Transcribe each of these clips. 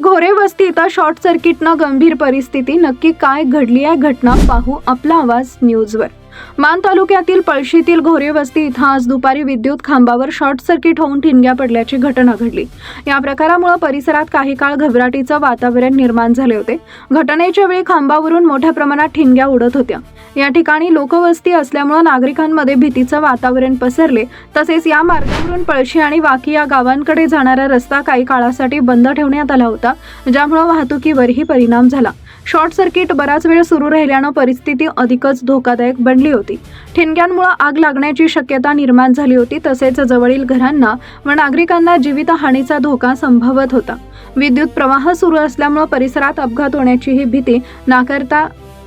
घोरे वस्ती इथं शॉर्ट सर्किटनं गंभीर परिस्थिती. नक्की काय घडली आहे घटना पाहू आपला आवाज न्यूजवर. मान तालुक्यातील पळशीतील घोरे वस्ती इथं आज दुपारी विद्युत खांबावर शॉर्ट सर्किट होऊन ठिणग्या पडल्याची घटना घडली. या प्रकारामुळे परिसरात काही काळ घबराटीचं वातावरण निर्माण झाले होते. घटनेच्या वेळी खांबावरून मोठ्या प्रमाणात ठिणग्या उडत होत्या. या ठिकाणी लोकवस्ती असल्यामुळे नागरिकांमध्ये भीतीचं वातावरण पसरले. तसेच या मार्गावरून पळशी आणि वाकी या गावांकडे जाणारा रस्ता काही काळासाठी बंद ठेवण्यात आला होता, ज्यामुळे वाहतुकीवरही परिणाम झाला. शॉर्ट सर्किट बराच वेळ सुरू राहिल्यानं परिस्थिती अधिकच धोकादायक बनली होती. ठिणग्यांमुळे आग लागण्याची शक्यता निर्माण झाली होती. तसेच जवळील घरांना व नागरिकांना जीवितहानीचा धोका संभवत होता. विद्युत प्रवाह सुरू असल्यामुळे परिसरात अपघात होण्याचीही भीती नाकारता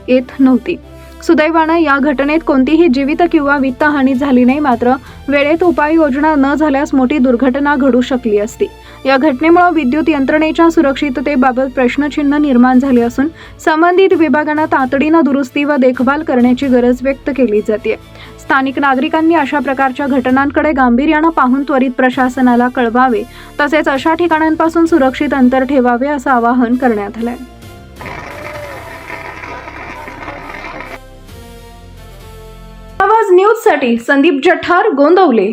येत नव्हती. सुदैवानं या घटनेत कोणतीही जीवित किंवा वित्तहानी झाली नाही. मात्र वेळेत उपाययोजना न झाल्यास मोठी दुर्घटना घडू शकली असती. या घटनेमुळे विद्युत यंत्रणेच्या सुरक्षिततेबाबत प्रश्नचिन्ह निर्माण झाले असून संबंधित विभागांना तातडीनं दुरुस्ती व देखभाल करण्याची गरज व्यक्त केली जाते. स्थानिक नागरिकांनी अशा प्रकारच्या घटनांकडे गांभीर्यानं पाहून त्वरित प्रशासनाला कळवावे. तसेच अशा ठिकाणांपासून सुरक्षित अंतर ठेवावे असं आवाहन करण्यात आलंय. आवाज न्यूज साठी संदीप जठार, गोंदवले.